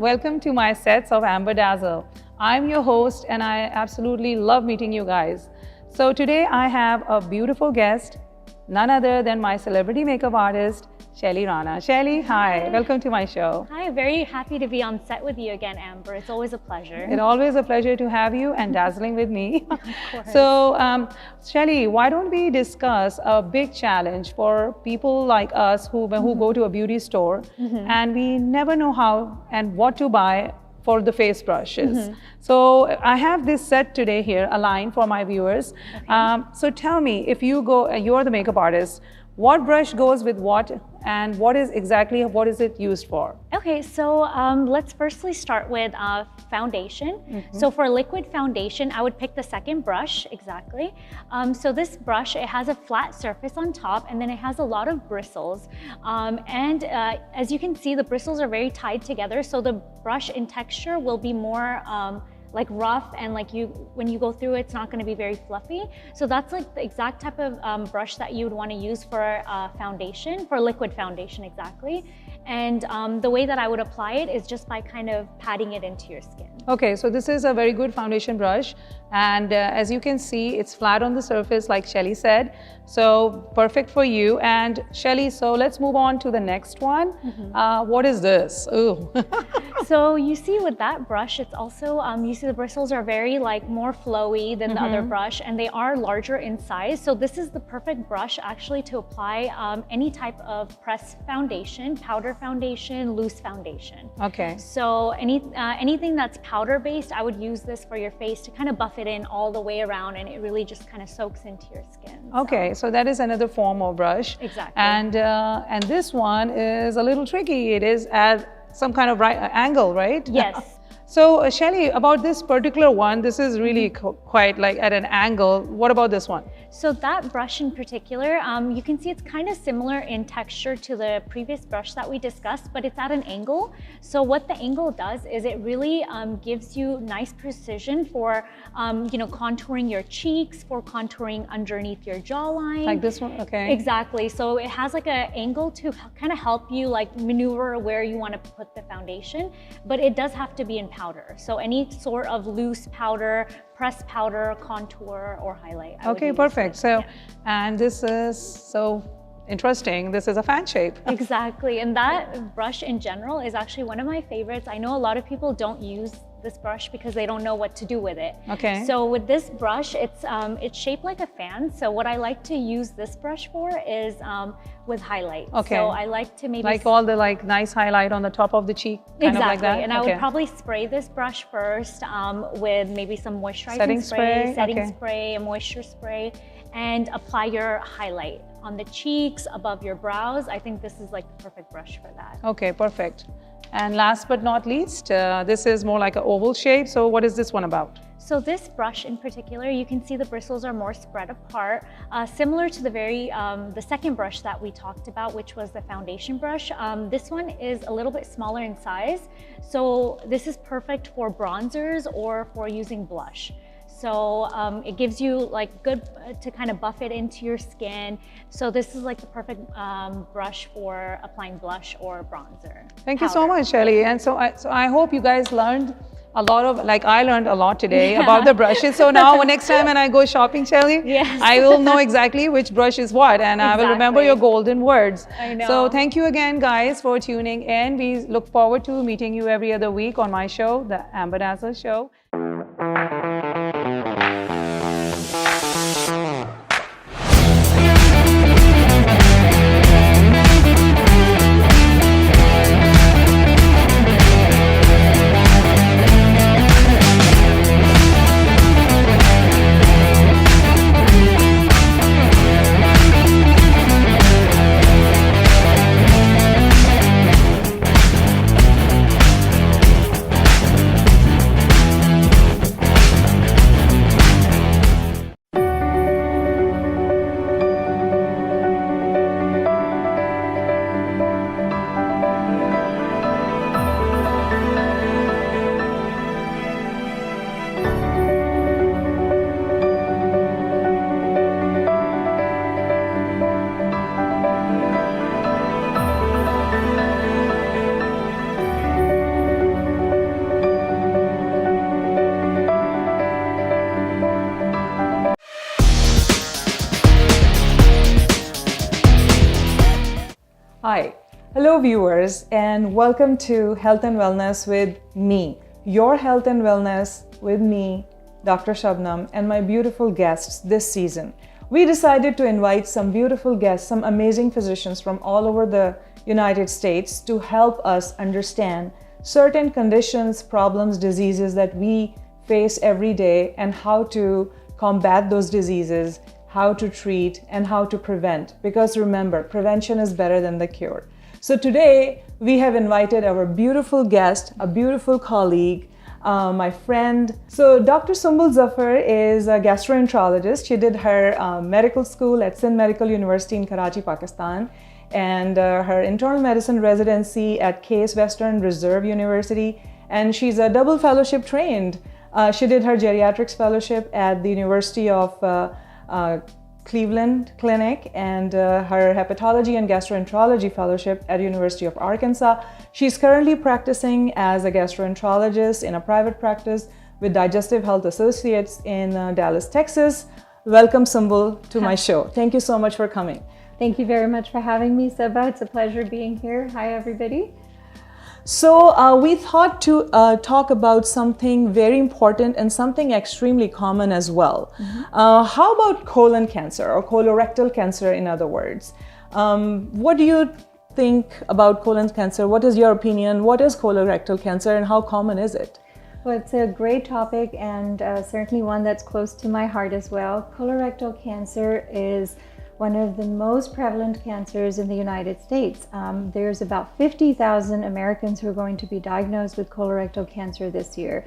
welcome to my sets of Amber Dazzle. I'm your host and I absolutely love meeting you guys. So today I have a beautiful guest, none other than my celebrity makeup artist, Shelly Rana. Shelly, hi, welcome to my show. Hi, very happy to be on set with you again, Amber. It's always a pleasure. It's always a pleasure to have you and dazzling with me. Of course. So, Shelly, why don't we discuss a big challenge for people like us who go to a beauty store and we never know how and what to buy for the face brushes. So I have this set today here, a line for my viewers. Okay. So tell me, if you're the makeup artist, what brush goes with what and what is it used for? Okay, so let's firstly start with foundation. So for liquid foundation, I would pick the second brush, exactly. So this brush, it has a flat surface on top and then it has a lot of bristles. As you can see, the bristles are very tied together, so the brush in texture will be more like rough, and when you go through it's not going to be very fluffy. So that's like the exact type of brush that you would want to use for foundation, for liquid foundation, exactly. And the way that I would apply it is just by kind of patting it into your skin. Okay, so this is a very good foundation brush, and as you can see, it's flat on the surface like Shelly said, so perfect for you. And Shelly, so let's move on to the next one. What is this? Ooh. So you see with that brush, it's also, you see the bristles are very more flowy than the other brush, and they are larger in size. So this is the perfect brush actually to apply any type of pressed foundation, powder foundation, loose foundation. Okay. So anything that's powder based, I would use this for your face to kind of buff it in all the way around, and it really just kind of soaks into your skin. Okay, so that is another form of brush. Exactly. And this one is a little tricky. It is at some kind of right angle, right? Yes. So Shelly, about this particular one, this is really quite like at an angle. What about this one? So that brush in particular, you can see it's kind of similar in texture to the previous brush that we discussed, but it's at an angle. So what the angle does is it really gives you nice precision for contouring your cheeks, for contouring underneath your jawline. Like this one, okay. Exactly. So it has like an angle to kind of help you maneuver where you want to put the foundation, but it does have to be in powder. So any sort of loose powder, pressed powder, contour, or highlight. Okay, perfect. So, and this is so interesting. This is a fan shape. Exactly. And that brush in general is actually one of my favorites. I know a lot of people don't use this brush because they don't know what to do with it. Okay. So with this brush, it's shaped like a fan. So what I like to use this brush for is with highlight. Okay. So I like to maybe all the nice highlight on the top of the cheek. Kind of like that. And I would probably spray this brush first with maybe some moisturizing spray, setting spray, a moisture spray, and apply your highlight on the cheeks, above your brows. I think this is the perfect brush for that. Okay, perfect. And last but not least, this is more like an oval shape. So what is this one about? So this brush in particular, you can see the bristles are more spread apart, similar to the second brush that we talked about, which was the foundation brush. This one is a little bit smaller in size. So this is perfect for bronzers or for using blush. So it gives you good to kind of buff it into your skin. So this is the perfect brush for applying blush or bronzer. Thank you so much, Shelly. And so I hope you guys learned a lot of, I learned a lot today about the brushes. So now next time when I go shopping, Shelly, I will know exactly which brush is what, and I will remember your golden words. I know. So thank you again, guys, for tuning in. We look forward to meeting you every other week on my show, the Amber Dazzle Show. Hi, hello viewers, and welcome to Health and Wellness with me, your health and wellness with me, Dr. Shabnam, and my beautiful guests this season. We decided to invite some beautiful guests, some amazing physicians from all over the United States to help us understand certain conditions, problems, diseases that we face every day and how to combat those diseases, how to treat, and how to prevent. Because remember, prevention is better than the cure. So today we have invited our beautiful guest, a beautiful colleague, my friend. So Dr. Sumbul Zafar is a gastroenterologist. She did her medical school at Sindh Medical University in Karachi, Pakistan, and her internal medicine residency at Case Western Reserve University. And she's a double fellowship trained. She did her geriatrics fellowship at the University of Cleveland Clinic and her hepatology and gastroenterology fellowship at University of Arkansas. She's currently practicing as a gastroenterologist in a private practice with Digestive Health Associates in Dallas, Texas. Welcome, Sumbul, to my show. Thank you so much for coming. Thank you very much for having me, Sabah. It's a pleasure being here. Hi, everybody. So we thought to talk about something very important and something extremely common as well. How about colon cancer or colorectal cancer, in other words? What do you think about colon cancer? What is your opinion? What is colorectal cancer and how common is it? Well, it's a great topic and certainly one that's close to my heart as well. Colorectal cancer is one of the most prevalent cancers in the United States. There's about 50,000 Americans who are going to be diagnosed with colorectal cancer this year.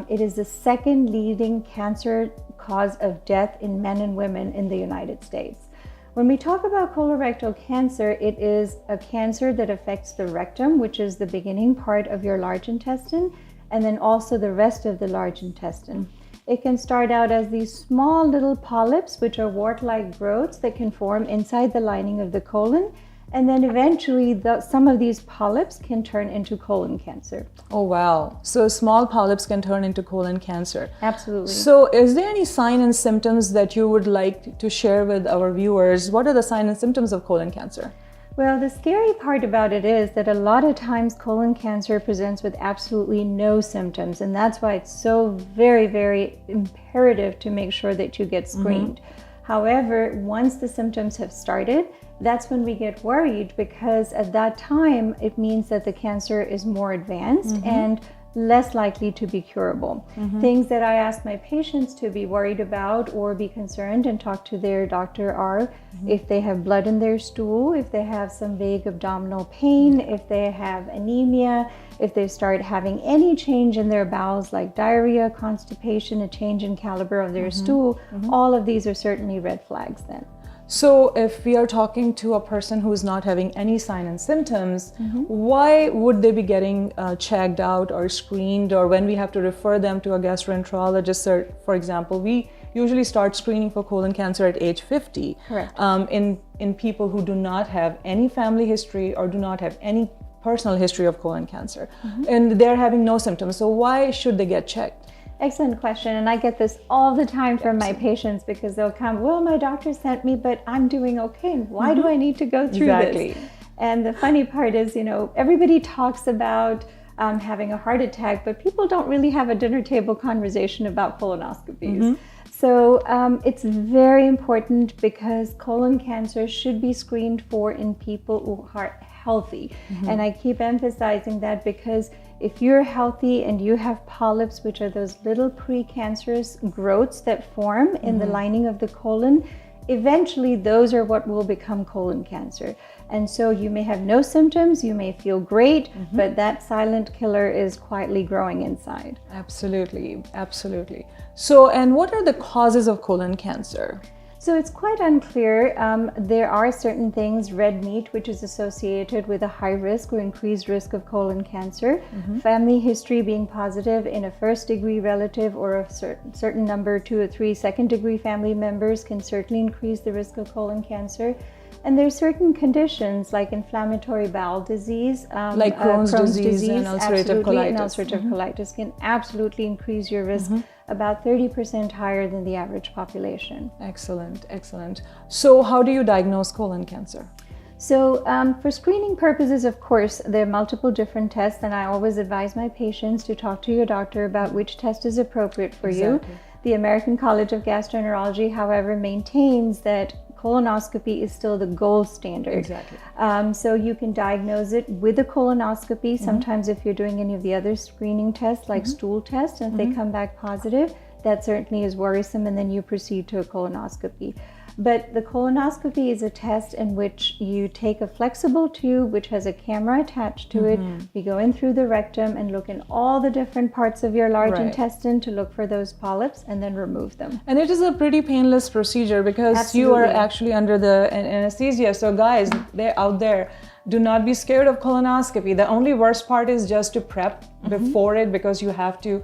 It is the second leading cancer cause of death in men and women in the United States. When we talk about colorectal cancer, it is a cancer that affects the rectum, which is the beginning part of your large intestine, and then also the rest of the large intestine. It can start out as these small little polyps, which are wart-like growths that can form inside the lining of the colon. And then eventually some of these polyps can turn into colon cancer. Oh, wow. So small polyps can turn into colon cancer. Absolutely. So is there any sign and symptoms that you would like to share with our viewers? What are the signs and symptoms of colon cancer? Well, the scary part about it is that a lot of times colon cancer presents with absolutely no symptoms, and that's why it's so very, very imperative to make sure that you get screened. However, once the symptoms have started, that's when we get worried, because at that time it means that the cancer is more advanced and less likely to be curable. Things that I ask my patients to be worried about or be concerned and talk to their doctor are if they have blood in their stool, if they have some vague abdominal pain, if they have anemia, if they start having any change in their bowels like diarrhea, constipation, a change in caliber of their stool. All of these are certainly red flags then. So if we are talking to a person who is not having any sign and symptoms, why would they be getting checked out or screened, or when we have to refer them to a gastroenterologist, for example, we usually start screening for colon cancer at age 50. Correct. In people who do not have any family history or do not have any personal history of colon cancer, and they're having no symptoms. So why should they get checked? Excellent question, and I get this all the time from my patients, because they'll come, well, my doctor sent me, but I'm doing okay. Why do I need to go through this? And the funny part is, you know, everybody talks about having a heart attack, but people don't really have a dinner table conversation about colonoscopies. So it's very important, because colon cancer should be screened for in people who are healthy. And I keep emphasizing that, because if you're healthy and you have polyps, which are those little precancerous growths that form in the lining of the colon, eventually those are what will become colon cancer. And so you may have no symptoms, you may feel great, but that silent killer is quietly growing inside. Absolutely, absolutely. So, and what are the causes of colon cancer? So it's quite unclear. There are certain things, red meat, which is associated with a high risk or increased risk of colon cancer. Family history being positive in a first-degree relative or a certain number, 2 or 3 second-degree family members, can certainly increase the risk of colon cancer. And there's certain conditions like inflammatory bowel disease, like Crohn's disease and ulcerative colitis. And ulcerative colitis can absolutely increase your risk about 30% higher than the average population. Excellent, excellent. So how do you diagnose colon cancer? So for screening purposes, of course, there are multiple different tests, and I always advise my patients to talk to your doctor about which test is appropriate for you. The American College of Gastroenterology, however, maintains that colonoscopy is still the gold standard. So you can diagnose it with a colonoscopy. Sometimes if you're doing any of the other screening tests like stool tests, and if they come back positive, that certainly is worrisome, and then you proceed to a colonoscopy. But the colonoscopy is a test in which you take a flexible tube which has a camera attached to it. We go in through the rectum and look in all the different parts of your large intestine to look for those polyps and then remove them. And it is a pretty painless procedure because you are actually under the anesthesia. So guys, they're out there, do not be scared of colonoscopy. The only worst part is just to prep before it, because you have to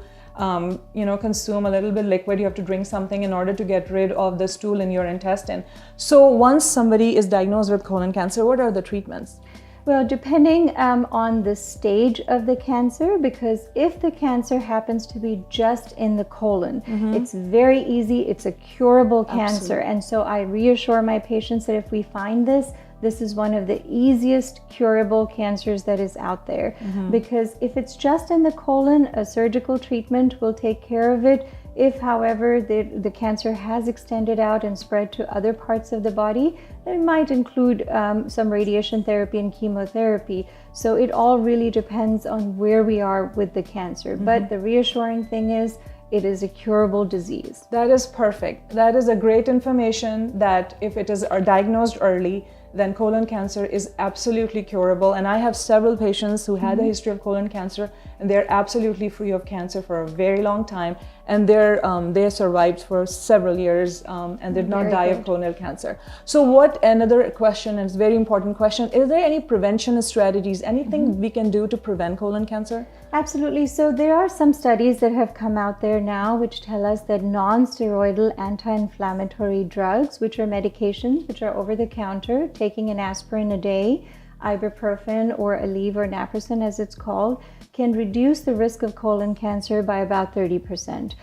consume a little bit liquid. You have to drink something in order to get rid of the stool in your intestine. So once somebody is diagnosed with colon cancer, what are the treatments? Well, depending on the stage of the cancer, because if the cancer happens to be just in the colon, it's very easy, it's a curable cancer. And so I reassure my patients that if we find this is one of the easiest curable cancers that is out there. Because if it's just in the colon, a surgical treatment will take care of it. If, however, the cancer has extended out and spread to other parts of the body, it might include some radiation therapy and chemotherapy. So it all really depends on where we are with the cancer. But the reassuring thing is, it is a curable disease. That is perfect. That is a great information, that if it is diagnosed early, then colon cancer is absolutely curable. And I have several patients who had a history of colon cancer, and they're absolutely free of cancer for a very long time. And they survived for several years and did not die of colon cancer. So what, another question, and it's a very important question, is there any prevention strategies, anything we can do to prevent colon cancer? Absolutely. So there are some studies that have come out there now which tell us that non-steroidal anti-inflammatory drugs, which are medications which are over the counter, taking an aspirin a day, ibuprofen or Aleve or naproxen as it's called, can reduce the risk of colon cancer by about 30%.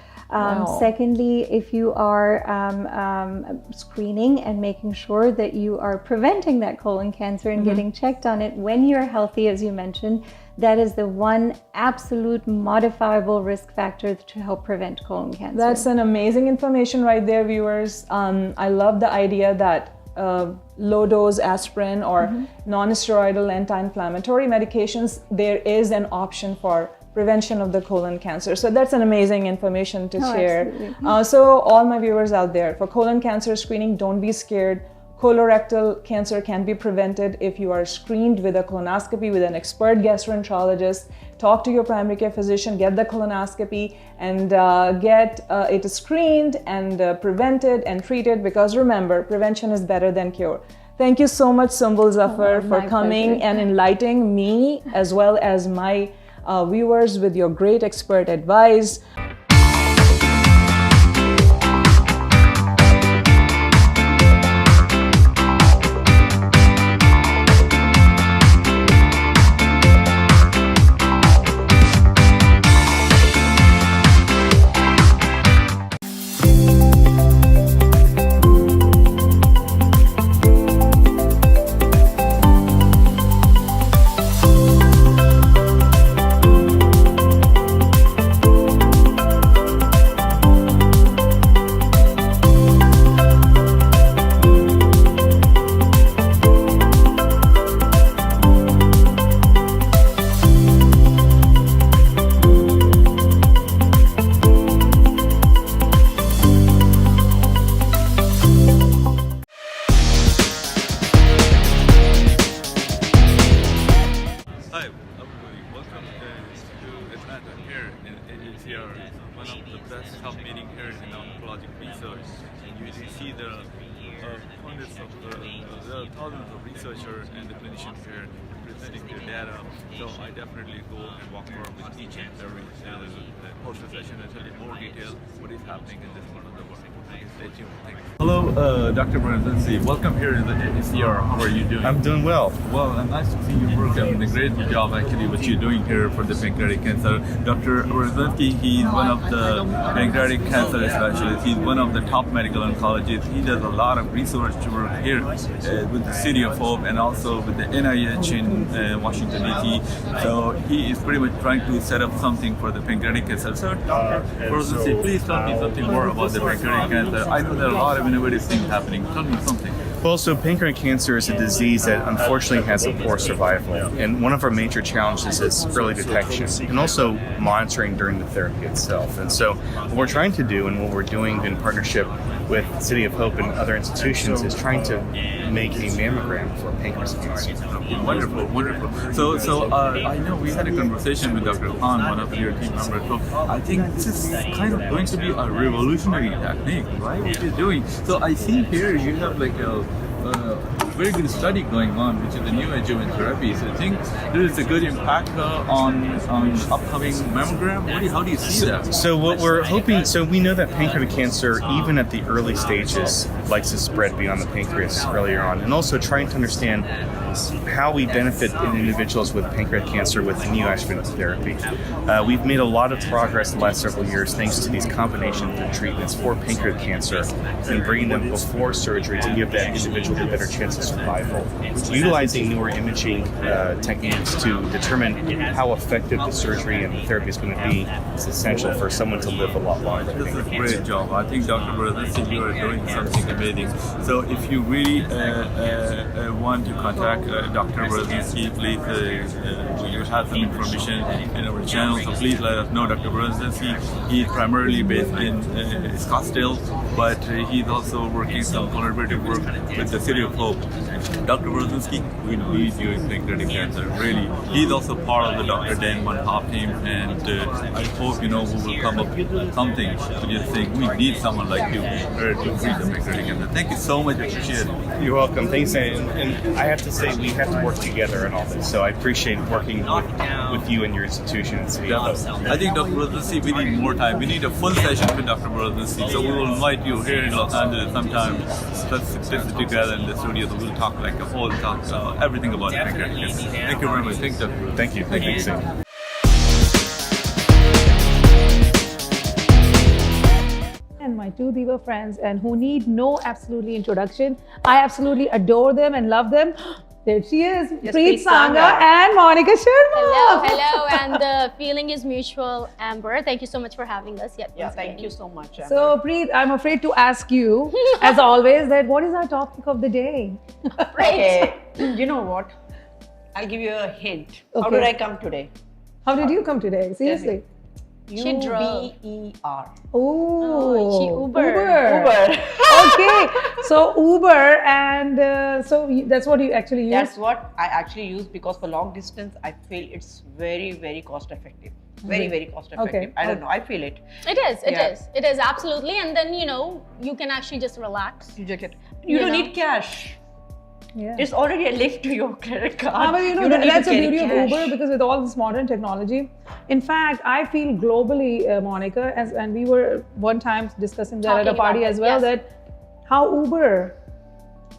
Secondly, if you are screening and making sure that you are preventing that colon cancer and getting checked on it when you're healthy, as you mentioned, that is the one absolute modifiable risk factor to help prevent colon cancer. That's an amazing information right there, viewers. I love the idea that low-dose aspirin or non-steroidal anti-inflammatory medications, there is an option for prevention of the colon cancer. So that's an amazing information to share. So all my viewers out there, for colon cancer screening, don't be scared. Colorectal cancer can be prevented if you are screened with a colonoscopy with an expert gastroenterologist. Talk to your primary care physician, get the colonoscopy, and get it screened and prevented and treated, because remember, prevention is better than cure. Thank you so much, Sumbul Zafar, for coming and enlightening me as well as my viewers with your great expert advice. Thousands of researchers and the clinicians here presenting their data. So I definitely go and walk around with each and every poster session and tell you more detail what is happening in this part of the world. Stay tuned. Thank you. Hello, Dr. Bernardensi. Welcome here in the ACR. How are you doing? I'm doing well. Well, nice to see you work. I mean, a great job actually what you're doing here for the pancreatic cancer. Dr. Bernardensi, he's one of the pancreatic cancer specialists. He's one of the top medical oncologists. He does a lot of research work here with the City of Hope and also with the NIH in Washington, D.C. So he is pretty much trying to set up something for the pancreatic cancer. So, Dr. Bernardensi, please tell me something more about the pancreatic cancer. I know there are a lot of innovative things happening. Tell me something. Well, so pancreatic cancer is a disease that unfortunately has a poor survival. And one of our major challenges is early detection and also monitoring during the therapy itself. And so what we're trying to do and what we're doing in partnership with City of Hope and other institutions is trying to make a mammogram for pancreatic cancer. Wonderful, wonderful. So I know we had a conversation with Dr. Khan, one of your team members. So I think this is kind of going to be a revolutionary technique, right? What you're doing. So I see here you have like a very good study going on, which is the neoadjuvant therapy. So I think there is a good impact on upcoming mammogram. How do you see that? So what we're hoping, so we know that pancreatic cancer, even at the early stages, likes to spread beyond the pancreas earlier on, and also trying to understand how we benefit in individuals with pancreatic cancer with neoadjuvant therapy. We've made a lot of progress in the last several years thanks to these combination of treatments for pancreatic cancer and bringing them before surgery to give that individual a better chance of survival. Utilizing newer imaging techniques to determine how effective the surgery and the therapy is going to be is essential for someone to live a lot longer. This is a great job. I think, Dr. Bernardensi, you are doing something amazing. So if you really want to contact Dr. Bernardensi, please, you have some information in our channel, so please let us know. Dr. Bernardensi, he is primarily based in Scottsdale, but he's also working some collaborative work with the City of Hope. Dr. Bernardensi, we need you in pancreatic cancer, really. He's also part of the Dr. Dan One Hop team, and I hope, we will come up with something to just say, we need someone like you to treat the pancreatic cancer. Thank you so much, I appreciate it. You're welcome. Thanks, and I have to say we have to work together in all this. So I appreciate working with you and your institution and City of Hope. I think Dr. Bernardensi, we need more time. We need a full session with Dr. Bernardensi. So we will invite you here in Los Angeles sometime. Let's sit together in the studio. So we'll talk like a whole talk, everything about pancreatic cancer. Thank you very much. Thanks, Dr. Bernardensi. Thank you. Thank you. And my two diva friends, and who need no absolutely introduction. I absolutely adore them and love them. There she is, Preet Sangha and Monica Sharma. Hello, and the feeling is mutual, Amber. Thank you so much for having us. Thank you so much, Amber. So Preet, I'm afraid to ask you, as always, that what is our topic of the day? Okay, you know what? I'll give you a hint. How did I come today? How did you come today? Seriously? She drove. UBER. Oh, she Uber. Okay, so Uber, and so that's what you actually use? That's what I actually use, because for long distance, I feel it's very, very cost effective. Very, very cost effective. Okay. I don't know. I feel it. It is absolutely. And then, you can actually just relax. You don't need cash. Yeah. It's already a link to your credit card. But you don't that's the need to beauty of carry Uber, cash. because with all this modern technology, in fact, I feel globally, Monica, and we were one time discussing that at a party as well, that how Uber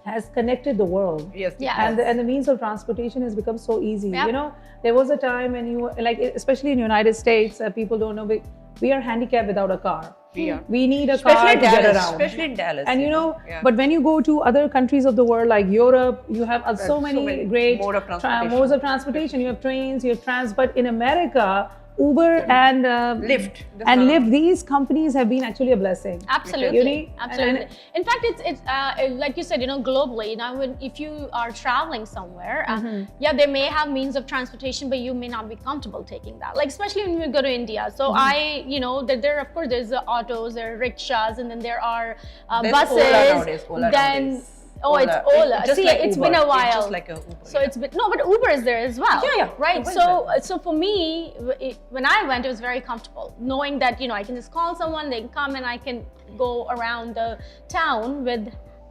has connected the world. Yes. And the means of transportation has become so easy. Yeah. There was a time when you, like, especially in the United States, people don't know, we are handicapped without a car. We need a car to get around. Especially in Dallas. And but when you go to other countries of the world like Europe, you have so many great modes of transportation. You have trains, you have trams. But in America, Uber and Lyft, these companies have been actually a blessing. Absolutely. Absolutely. In fact, it's like you said, globally. Now, if you are traveling somewhere, they may have means of transportation, but you may not be comfortable taking that. Like, especially when you go to India. So there, of course, there's autos, there are rickshaws, and then there are buses. Ola nowadays. Oh, it's Ola. It's been a while. It's just like a Uber. So it's been, no, but Uber is there as well. Yeah. Right. So for me, when I went, it was very comfortable, knowing that I can just call someone, they can come, and I can go around the town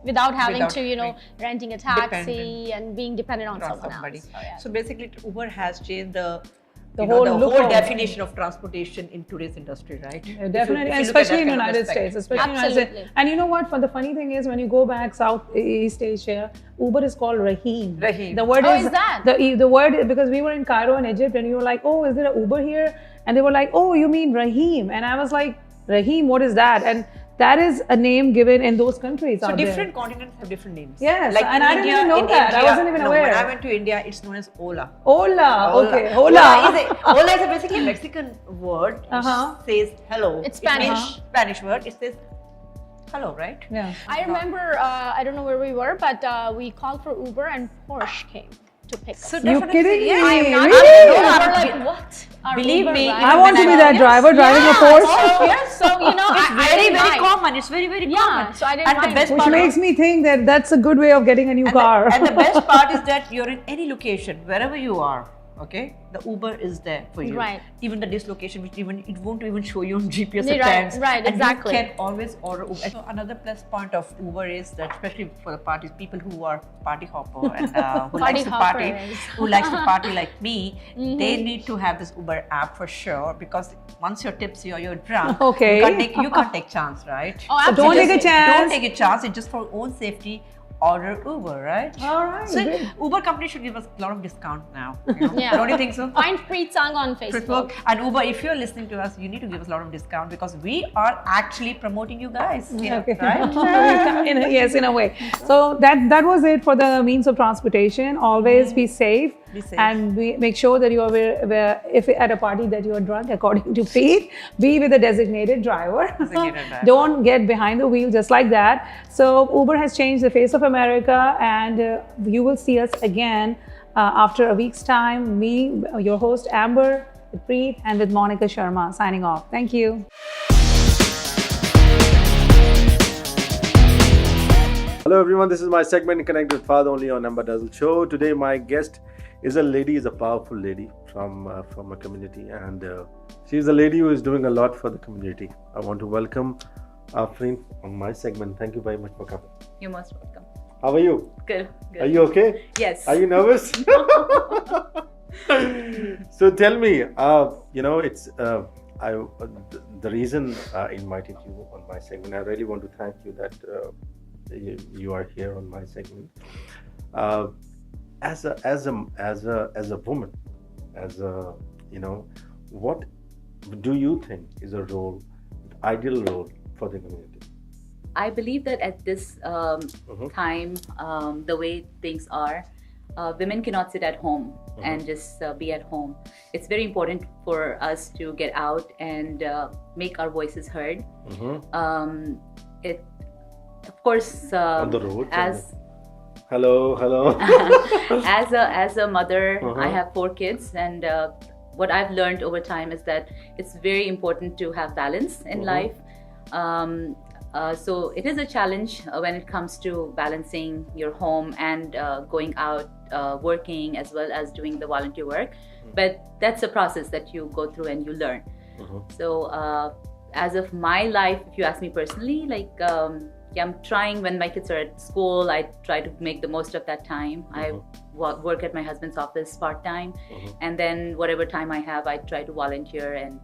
without having to renting a taxi and being dependent on someone else. So basically, Uber has changed the the whole look whole of- definition of transportation in today's industry, right? Yeah, definitely, If you look at especially that in kind of United aspect. States, especially in United Absolutely. States. And you know what? For the funny thing is, when you go back Southeast Asia, Uber is called Raheem. Raheem. The word Oh, is is that? the word, because we were in Cairo in Egypt, and you were like, "Oh, is there an Uber here?" And they were like, "Oh, you mean Raheem?" And I was like, "Raheem, what is that?" And that is a name given in those countries So out there. different continents have different names. Yes, like and in I didn't India, even know in that. I India- wasn't even no, aware. When I went to India, it's known as Ola. Hola, okay, Hola hola. Hola is a basically a Mexican word. Uh-huh. It says hello. It's It means- Spanish. Spanish word. It says hello, right? Yeah. I remember, I don't know where we were, but we called for Uber and Porsche came to pick us. So You definitely- kidding yeah, me? I'm not- Really? We were like, what? Our Believe Uber me, ride? I want to be that driver driving a Porsche. Yes, so you know, It's I very, didn't very mind. common. It's very, very Yeah, common. so I didn't And the mind. best Which part makes me think that that's a good way of getting a new car. And the best part is that you're in any location, wherever you are, okay? The Uber is there for you. Right. Even the dislocation, which it won't even show you on GPS Right, at times. right, and exactly. you can always order Uber. So another plus point of Uber is that, especially for the parties, people who are party hopper and who likes to party, hoppers. who likes to party like me, they need to have this Uber app for sure, because once you're tipsy or you're drunk, Okay. you can't take chance, right? Oh, So don't take a absolutely. chance. Don't take a chance. It's just for own safety. Order Uber, right? All right, So great. Uber company should give us a lot of discount now. You know? Yeah. Don't you think so? Find Preet Sang on Facebook. Facebook and Uber, if you're listening to us, you need to give us a lot of discount, because we are actually promoting you guys here, Okay. right? Yes, in a way. So that was it for the means of transportation. Always be safe. Be safe. And make sure that you are if at a party that you are drunk, according to Preet, be with a designated driver. Designated driver. Don't get behind the wheel just like that. So Uber has changed the face of America, and you will see us again after a week's time. Me, your host Amber, with Preet, and with Monica Sharma signing off. Thank you. Hello everyone, this is my segment Connect with Father only on Amber Dazzle Show. Today my guest is a powerful lady from a community, and she's a lady who is doing a lot for the community. I want to welcome Afreen on my segment. Thank you very much for coming. You're most welcome. How are you? Good. Are you okay? Yes. Are you nervous? So tell me, it's the reason I invited you on my segment. I really want to thank you that you are here on my segment. As a woman, what do you think is a role, ideal role for the community? I believe that at this time, the way things are, women cannot sit at home and just be at home. It's very important for us to get out and make our voices heard. Of course, On the road, as hello. as a mother, I have 4 kids, and what I've learned over time is that it's very important to have balance in life. So it is a challenge when it comes to balancing your home and going out working, as well as doing the volunteer work. But that's a process that you go through and you learn. So as of my life, if you ask me personally, I'm trying, when my kids are at school, I try to make the most of that time. I work at my husband's office part-time, and then whatever time I have, I try to volunteer and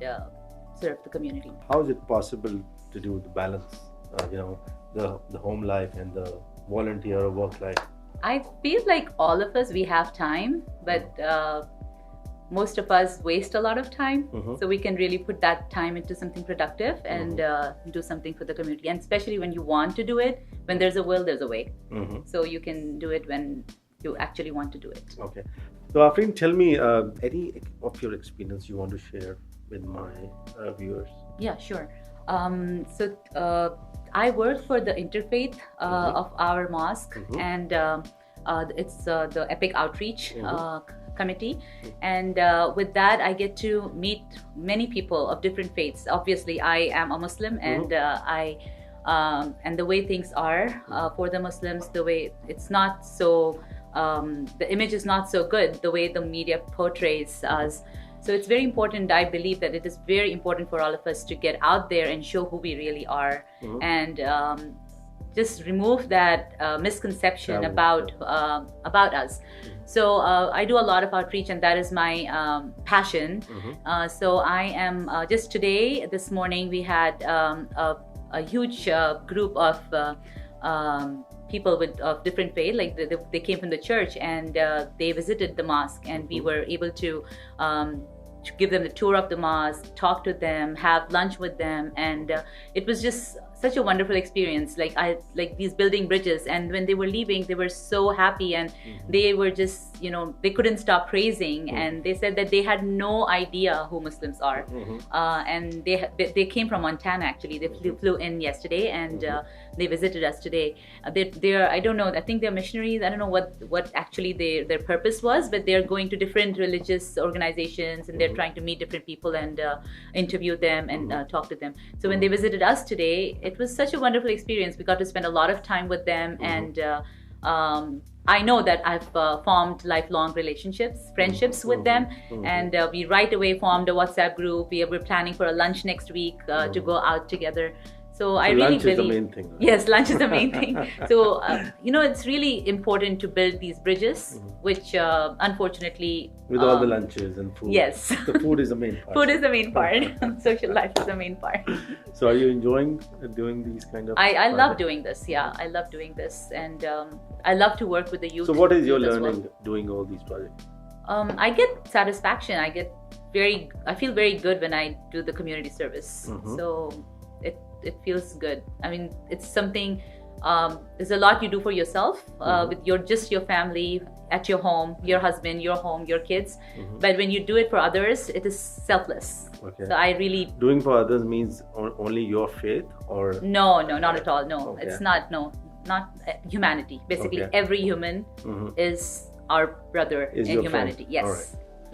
serve the community. How is it possible to do the balance, the home life and the volunteer or work life? I feel like all of us, we have time, but most of us waste a lot of time. So we can really put that time into something productive and do something for the community. And especially when you want to do it, when there's a will, there's a way. So you can do it when you actually want to do it. Okay. So Afreen, tell me any of your experience you want to share with my viewers. Yeah, sure. I work for the interfaith of our mosque, and it's the Epic Outreach Committee. And with that, I get to meet many people of different faiths. Obviously, I am a Muslim, and and the way things are for the Muslims, the way it's not so, the image is not so good, the way the media portrays us. So it's very important. I believe that it is very important for all of us to get out there and show who we really are. And just remove that misconception about us. So I do a lot of outreach, and that is my passion. So I am just today, this morning, we had a huge group of people of different faith, like they came from the church, and they visited the mosque, and we were able to give them the tour of the mosque, talk to them, have lunch with them, and it was just such a wonderful experience. Like these building bridges, and when they were leaving, they were so happy, and they were just, they couldn't stop praising, and they said that they had no idea who Muslims are, and they came from Montana actually. They flew in yesterday, and they visited us today. They're I don't know, I think they're missionaries. I don't know what actually their purpose was, but they're going to different religious organizations, and they're trying to meet different people and interview them and talk to them. So when they visited us today, it was such a wonderful experience. We got to spend a lot of time with them, and I know that I've formed lifelong friendships with them, and we right away formed a WhatsApp group. We're planning for a lunch next week to go out together. So I really lunch is the main thing. Right? Yes, lunch is the main thing. So, it's really important to build these bridges, which unfortunately... With all the lunches and food. Yes. The food is the main part. Food is the main part. Social life is the main part. So are you enjoying doing these kind of... I love doing this, yeah. I love doing this. And I love to work with the youth. So what is your learning doing all these projects? I get satisfaction. I feel very good when I do the community service. So it feels good. I mean, it's something, there's a lot you do for yourself with your family, at your home, your husband, your home, your kids. But when you do it for others, it is selfless. Okay. So I really... Doing for others means only your faith, or... No, not at all. No, Okay. It's not humanity. Basically, every human is our brother in humanity. Friend. Yes. All right.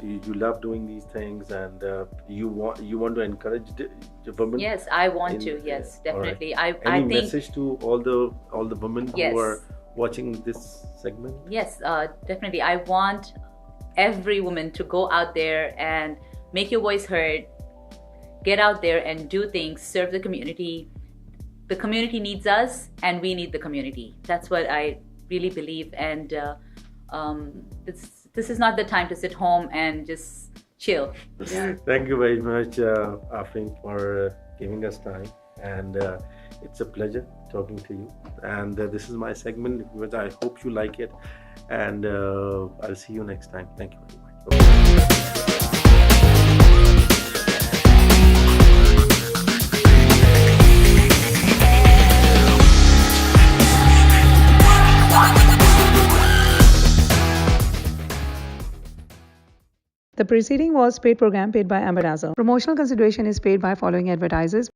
You love doing these things, and you want to encourage the women. Yes, I want to. Yes, definitely. Right. I Any think message to all the women who are watching this segment? Yes, definitely. I want every woman to go out there and make your voice heard. Get out there and do things. Serve the community. The community needs us, and we need the community. That's what I really believe. And this is not the time to sit home and just chill. Thank you very much, Afrin, for giving us time. And it's a pleasure talking to you. And this is my segment, which I hope you like it. And I'll see you next time. Thank you very much. Bye-bye. The preceding was paid program paid by Amber Dazzle. Promotional consideration is paid by following advertisers.